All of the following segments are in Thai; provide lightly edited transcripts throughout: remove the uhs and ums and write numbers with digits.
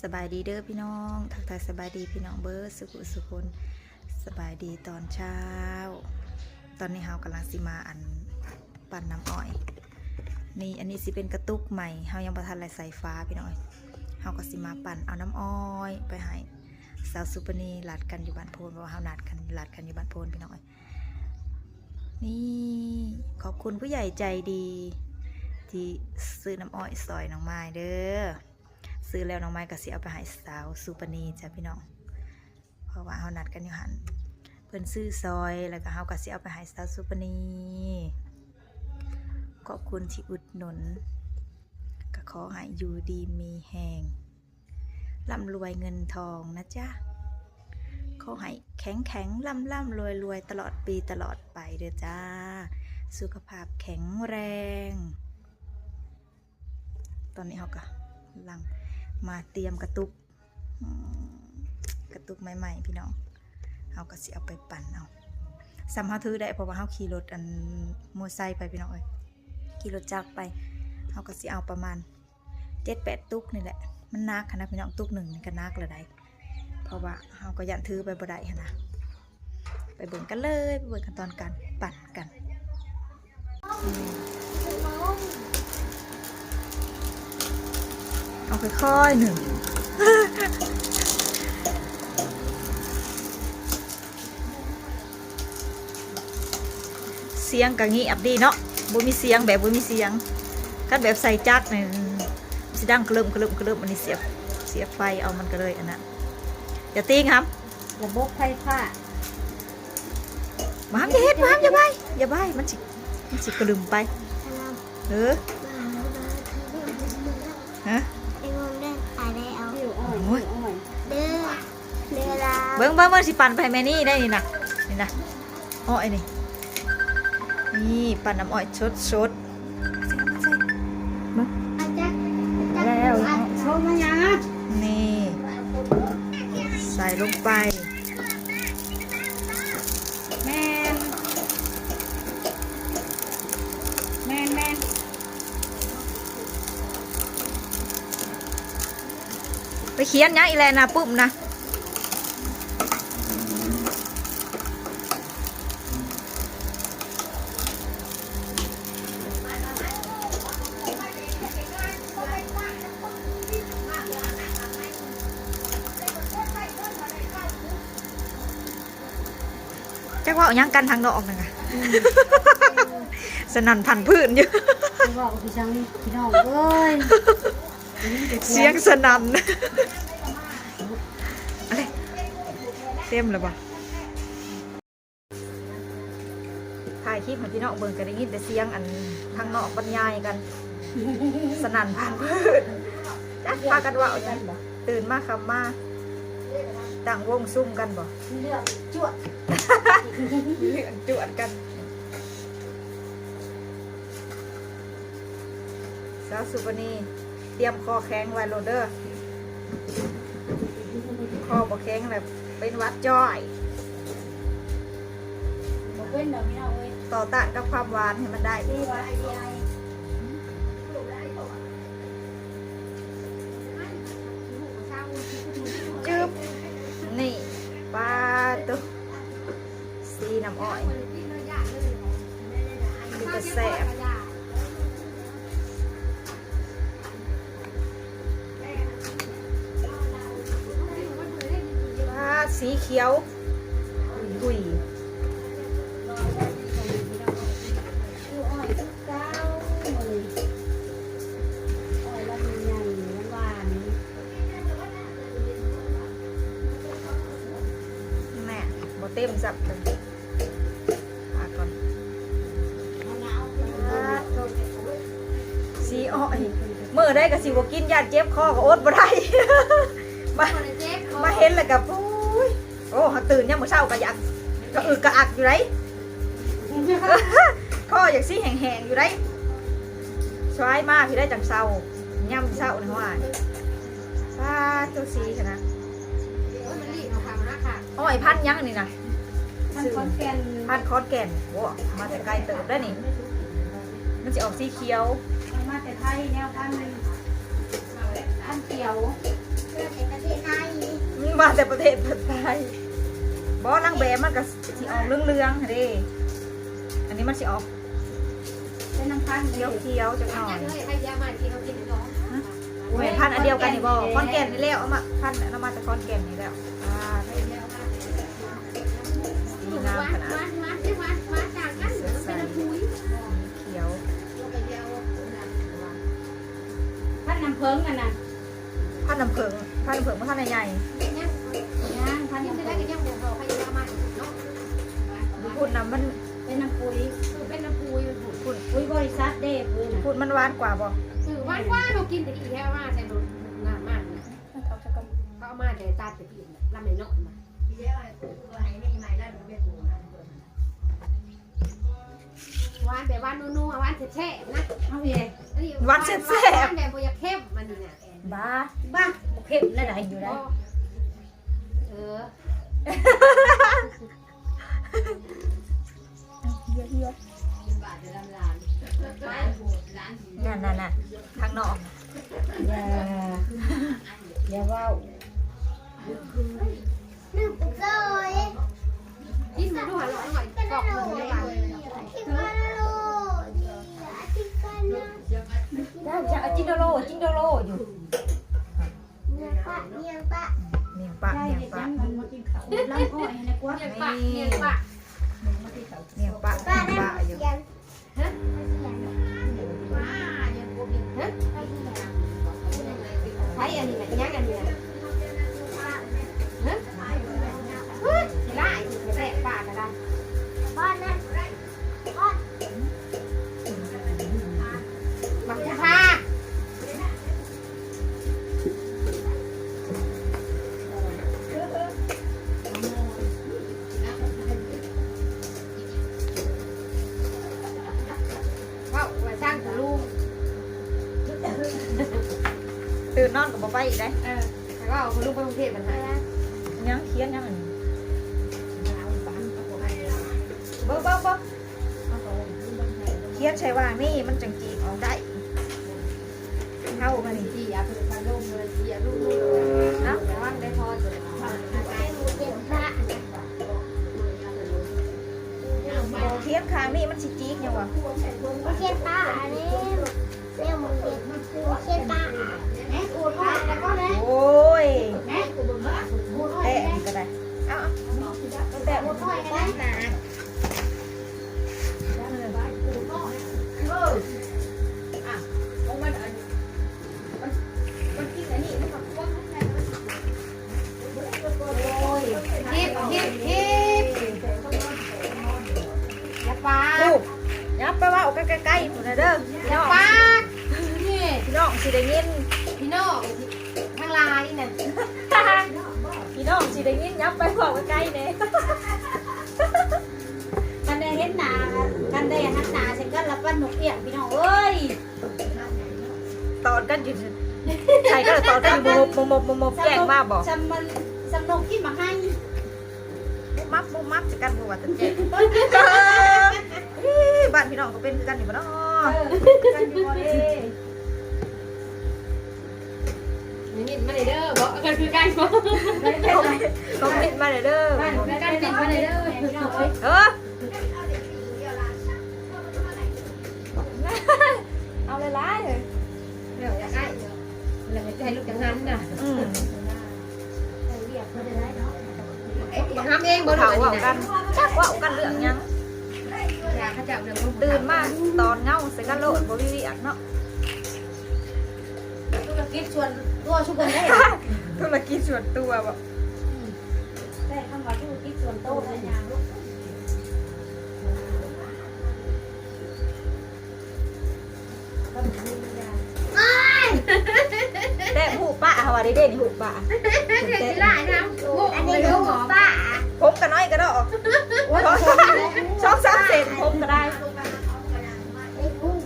สบายดีเด้อพี่น้องทักทายสบายดีพี่น้องเบอร์สุขุสุคนสบายดีตอนเช้าตอนนี้เฮากำลังสิมาปั่นน้ำอ้อยนี่อันนี้สิเป็นกระตุกใหม่เฮายังประทันไรใส่ฟ้าพี่น้องเฮาก็สิมาปั่นเอาน้ำอ้อยไปให้สาวสุปนีหลัดกันอยู่บ้านโพนเพราะว่าเฮาหลัดกันอยู่บ้านโพนพี่น้องนี่ขอบคุณผู้ใหญ่ใจดีที่ซื้อน้ำอ้อยซอยน้องไม้เด้อซื้อแล้วน้องไม้ก็สิเอาไปให้สาวสุปนีจ้ะพี่น้องเพราะว่าเฮานัดกันอยู่หันเพิ่นซื้อซอยแล้วก็เฮาก็สิเอาไปให้สาวสุปนีขอบคุณที่อุดหนุนก็ขอให้อยู่ดีมีแหงร่ำรวยเงินทองนะจ๊ะขอให้แข็งร่ำรวยตลอดปีตลอดไปเด้อจ้าสุขภาพแข็งแรงตอนนี้เฮาก็ลังมาเตรียมกระตุกใหม่ๆพี่น้องเฮาก็สิเอาไปปั่นเอาสำเฮาถือได้เพราะว่าเฮาขี่รถมอไซค์ไปพี่น้องเอ้ยขี่รถจักรไปเฮาก็สิเอาประมาณ 7-8 ตุกนี่แหละมันนักนะพี่น้องตุกหนึ่งนี่ก็นักเลยได้เพราะว่าเฮาก็ยันถือไปบ่ได้นะไปเบิ่งกันเลยไปเบิ่งกันตอนการปั่นกันเอาค่อยๆหนึ่งเสียงก็เงียบดีเนาะบ่มีเสียงแบบบ่มีเสียงคันแบบใส่จักรนี่สิดังเคลิ้มอันนี้เสียบไฟเอามันก็เลยอันนั้นอย่าติ้งครับระบบไฟฟ้ามาห้ามอย่าเฮ็ดมาห้ามอย่าใบมันสิกระดึมไปฮะเบิ้งสิปั่นไปแม่นี่ได้นี่นะอ้อยนี่ปั่นน้ำอ้อยชดเบิ้งแล้วโชว์มายังนี่ใส่ลงไปแม่นไปเขียนยังอีแลนะปุ๊บนะจักว่ายังกันทางนอกนึงอะสนั่นพันพื้นอยู่บอกพี่จังพี่น้องเอ้ยเสียงสนั่นอะไรเต็มเลยป่ะถ่ายคลิปของพี่น้องเบิ่งกันได้ยินแต่เสียงทางนอกบรรยายกันสนั่นพันพื้นจักพากันว่าตื่นมาคำมาต่างวงซุ่มกันบ่เลือดจวดกันสาวสุปนีเตรียมคอแข็งไว้โรเดอร์คอบ่แข็งแบบเป็นวัดจ้อยต่อต้านกับความหวานให้มันได้จึ๊บนี่ปลาตุ๊กซีน้ำอ้อยมีกระแสบปลาสีเขียวดุยเต็มจับเลยก่อนสีอ้อยเมื่อได้กับสีบกินยาเจ็บคอกับอดบ่ได้มาเห็นแล้วกับโอ้ตื่นเนี่ยเมื่อเช้าก็อยากก็กระอักอยู่ไรข้ออยากสีแห้งๆอยู่ไรช้อยมากพี่ได้จังเศร้าย่ำเศร้าในหัวตัวสีขนาดอ้อยพันยังนี่นะพันคอนแก่นโอ้มาแต่ไกลเติบได้นี่มันจะออกสีเขียวมาแต่ไทยแนวพันเขียว พ มาแต่ประเทศไทยบ่นางแบบมันก็สิออกเรื่องๆเด้อันนี้มันสิออก เป็นน้ำพัน เขียวๆจักหน่อย ให้ยามาที่เขากินน้อง แม่พันธุ์อันเดียวกันนี่บ่คอนแก่นนี่แล้วเอามาพันธุ์เอามาจากคอนแก่นนี่แล้วนี่งามขนาด มาจากกันเป็นน้ำพุ้ย เขียว พันน้ำเพิงกันน่ะ พันธุ์น้ำผึ้งพันธุ์น้ำผึ้งมันพันธุ์ใหญ่ ย่างพัน ยัง น้ำ จะ เพิ ได้ ง กันยังบอกให้ยามาเนาะ ๆพูดนะมัน เป็นน้ำปุย เป็นน้ำพุ้ย พูด ปุยบริษัทเด้ปุยน่ะ พูดมันหวานกว่าบ่ คือว่าเรากินแต่อีแค่ว่าใส่รถงามมากเขาเอามาแต่ตาแต่พี่ลำในนกมาหวานแบบหวานนัวหวานแช่นะ เอาเอง หวานแซ่บ หวานแบบอยากเข้มมันนี่น่ะ บ้าบ้าเข้มแล้วไหนอยู่ได้ เออ นั่นทางนอก อย่าว่าว กินมาด้วยหน่อยกรอบเลยบ้าง ได้จะเอาจินโดโลอยู่ เมียงปะ ได้ยังมันมากินข้าวล้างอ้อยนะกว่า เนียปะเนียปะ เมียงปะอยู่ ว้ายังโกบินฮะใช้อันนี้นะยังอันนี้นะฮะเฮ้ยได้แตะปากกันได้บักพาว้าวมาสร้างตัวลูก ตื่นนอนกับบ่ไปอีกได้ แต่ว่าคนลูกไปกรุงเทพมันหาย ยังเคียนยังอันนี้เบิ่งเคียนใช่ว่านี่มันจังจีบออกได้เข้ามานี่ จีอ่ะเป็นพันลูกเลยจีอ่ะลูก เนาะ แต่ว่าได้พอเลย เคียนคางนี่มันสิจีกยังวะโอ้ยแตะนี่ก็ได้เอาแตะหมดฮิปอย่าปา ลูกยับไปว่าเอาใกล้ๆหมดนะเด้อ อย่าปานี่ พี่น้องสิได้ยิน พี่น้องทางลายน่ะ พี่น้องสิได้ยินยับไปบอกใกล้ๆเนี่ย กันได้เห็นหนากันได้หันหนาเสร็จก็รับวันหนุกเอี่ยงพี่น้องเอ้ย ตอนกันอยู่ใครก็เลยตอนกันอยู่มบแย่งมาบอก สำนกที่มาให้ มุบมับจะกันบัวตันเจ๊บ้านพี่น้องก็เป็นคือกันอยู่บ้านเนาะ กันอยู่บ่เด้ นี่มาเลยเด้อบอกกันคือกันบอก ต้องมิดมาเลยเด้อ บ้านกันเป็นมาเด้อพี่น้องเอ้ย เอาเลยร้ายเลย เดี๋ยวจะให้แล้วจะให้ลูกจังหันน่ะทำเองบ่ เขา รู้ เอา นี่ กั นะ นจักว่าเอากันเรื่องยัง อยากเขาจับเรื่อง ตื่นมาตอนเงาใส่กันโลดบ่วิวิอักเนาะ ธุรกิจส่วนตัวชุกคนได้ ธุรกิจส่วนตัวบ่ ได้คำว่าธุรกิจส่วนตัวได้ยังลูก แต่หูปะเขาว่าได้เด่นหูปะ เด็กหลายนะอันนี้ลูกหมอป้า ผมก็น้อยก็ได้ช่อง3เซนผมก็ได้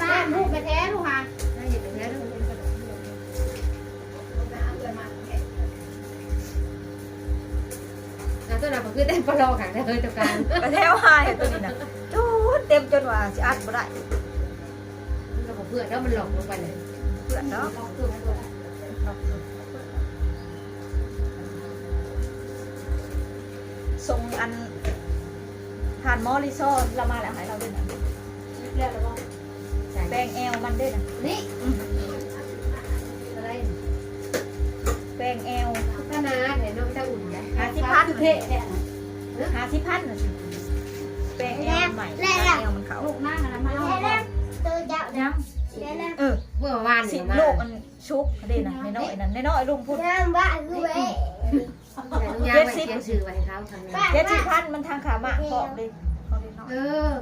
ป้าลูกไปแท้ลูกค่ะอย่าไปแท้ลูกแล้วตัวเราคือเต้นปลอค่ะแต่เคยตัวการ กระแทวหายตัวนี้นะจูดเต็มจนว่าสิอัดบ่ได้ เราบอกเพื่อนแล้วมันหลอกลงไปเลย เพื่อนเนาะ ทรงอันผ่านมอริซอเรามาแล้วให้เราด้วยนะ เรียกแล้วบ่ แปลงแอลมันด้วยนะ นี่อะไร แปลงแอล ขนาดเดี๋ยวน้องจะอุ่นนะ 50,000เทะเนี่ย 50,000น่ะสิแปลงแอลใหม่แปลงแอลมันเขา ลูกนั่งอะไรมาเอา ยังเออ เมื่อวาน สิ เนี่ยมา ลูกมันชุกเด่นนะน้อยๆนั่นน้อยๆลุงพูด ลุงยางไว้เขียนชื่อไว้ให้เขาทำงาน 70,000มันทางขามะพอกเลยเอาเลยเนาะ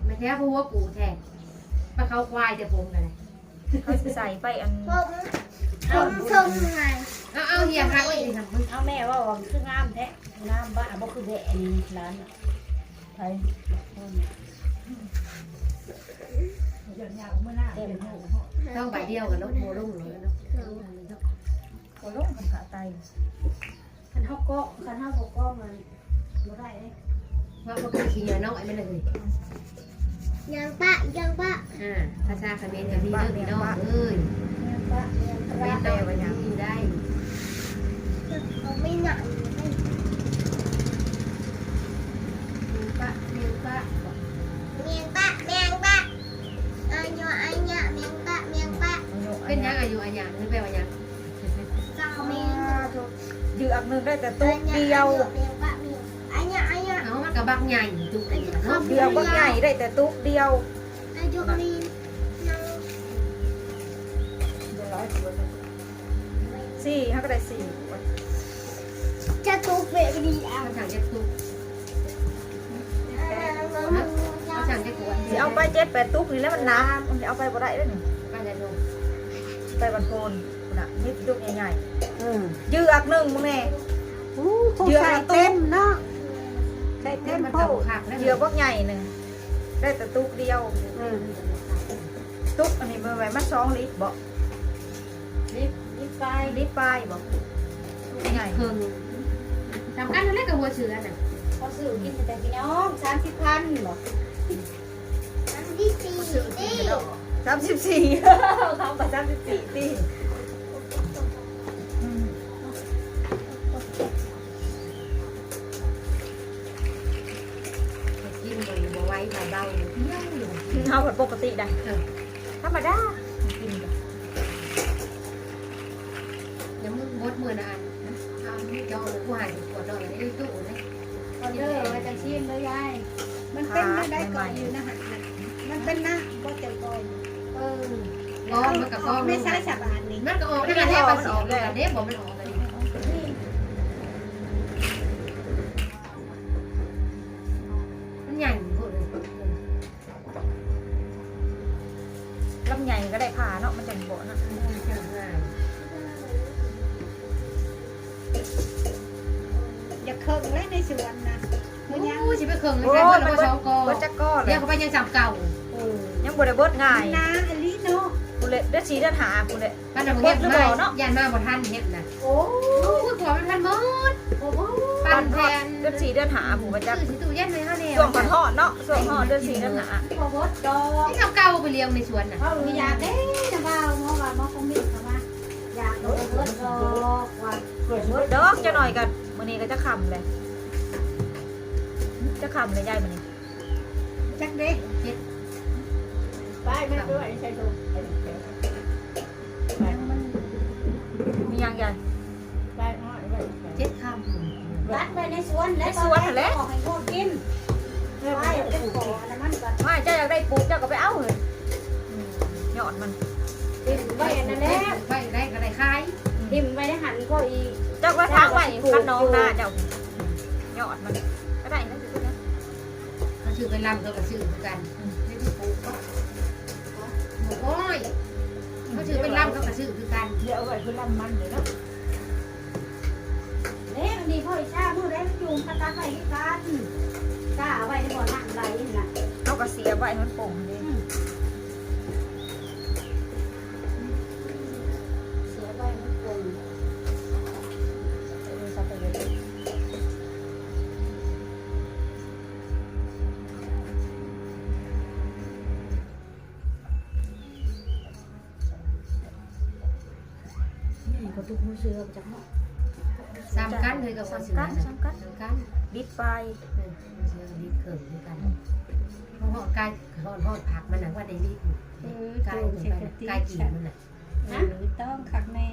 ไม่แท้พูดว่ากูแท้ปลาเขาควายจะผมกันเลย เขาสิใส่ไปอัน เอาเฮียค่ะไว้ดิค่ะมึง เอาแม่ว่าคืองามแท้งามบ้าบ่คือแดะนี่ร้านไผเดี๋ยวยาวมื้อหน้าเต็มหู ต้องใบเดียวกับนกโมลุ่งเลยเนาะ โอ้ลงมันขาไต คันเฮาก็คันเฮาบ่ก็มันบ่ได้เด้ ว่ามันคือขี้เหนียวน้องไอ้ไม่เลยภาษาเขมรกับพี่เด้อพี่น้องเอ้ย ป้าเรียน เขมรได้ไว้ยังอยู่ได้ปะเลี้ยงปะเป็นยังอายุอันยังนี่แปลว่ายัง ยืออักนึงได้แต่ตุ๊กเดียว เอามันกับบักใหญ่จุกเนาะ เดียวก็ใหญ่ได้แต่ตุ๊กเดียวสี่เขาก็ได้สี่ จะตุกเวกดีอ่ะ มันสั่งจะตุกเอาสั่งจะกวน สิเอาไป7-8ตุ๊กนี่แล้วมันน้ำมันจะเอาไปบ่ได้เลยนี่ ป้าจะลง ไปบันโพนน่ะนี่ตุ๊กใหญ่ๆยืออักนึงมึงแน่ยืออักตุ๊ก ได้เต็ เต้น ม มัน โพ ตกหักแล้ว ยือก็ใหญ่หนึ่งได้แต่ตุ๊กเดียวตุ๊กอันนี้มันไว้มา2 ลิตรบ่ ลิปไป ลิตรปลายบ่ตุ๊กใหญ่ เพิ่งทำกันนั่นแหละกับหัวเสือน่ะ พอซื้อกินแต่พี่น้อง30,000บ่ 34เขากับ34ตีกินมันบ่ไว้ถ่ายเบาเนี่ยอยู่ เขาแบบปกติได้ธรรมดากิน ยังมึงบดมือนะอันเอาที่จอเลยกูหายปวดดอยในตู้เลย ออเดอร์ว่าจะชิมเลยยายมันเป็นได้ก่อนอยู่นะฮะมันเป็นนะบ่เจ็บก่อนก้อนมันกับก้อน ไม่ใช่สบานนี่ มันก็ออกได้กันแน่ภาษีเลยเด้บอกมันออกกันมันใหญ่หมดเลย ลำใหญ่ก็ได้ผ่าเนาะมันจังบ่นะ อย่าเคิงเลยในสวนนะ โอ้ยสิไปเคิงเลยแค่คนละสองกอ เบิดจักก้อนเล เดี๋ ย ยวเขาไปยังจับเก่า ยังบ่ได้เบิดง่าย นะอลิเนาะ กูเลยได้สีเดือนหากูเลย บ้านเราเงียบมากยันมาบ่ทันเงียบนะ โอ้ ยหัวมันทันหมด โห ปั่นแทน เดือน4เดือนหาผมมาจัก สิตู้เย็นเลยฮะเนี่ย ช่วงพันห่อเนาะช่วงห่อเดือน4เดือนหา พอวดดอก ที่จับเก่าไปเลี้ยงในสวนน่ะ เขาหนูอยากเด้จะว่าเมื่อวานมาคอมมิตเข้ามาอยากโดนวดดอกว่า เบิดดอกจะหน่อยกันมื้อนี้ก็จะคำเลยจะคำเลยยายมื้อนี้ จักเด้ไปไม่ด้วยใช่ถูก มียังยาย ไปน้อยไป 7 คำ รัดไปในสวนแล้วออกให้พวกกินไปเป็นขออันนั้นก่อน ไม่เจ้าอยากได้ปลูกเจ้าก็ไปเอาเลยยอดมัน ทิมไว้นั่นแหละ ไปได้ก็ได้ขาย ทิมไว้ได้หันก็อี เจ้าก็ทางไว้คันน้องหน้าเจ้ายอดมันก็ได้นะคือนะ เขาชื่อเป็นลำก็ชื่อกันไม่ได้ปลูกโอ้ยเขาชื่อเป็นลำก็ชื่อคือกัน เดี๋ยวเอาไว้คือลำมันเลยเนาะเนี่ยมันดีพ่ออีชาเมื่อไรมันจูงกระตาไข่ที่กันกล้าเอาไว้ในบ่อน้ำไหลนี่นะ เอาก็เสียไว้มันโป่งเลย เสียไว้มันปรุงนี่ก็ทุกมือเสือจากเนาะ สามกันเลยกับว่าซื้อสามกันดิดไฟ เชื่อดิดเขิมด้วยกันเพราะไก่ทอดผักมันน่ะว่าได้ดิดไก่กี่มันน่ะ ต้องคักแน่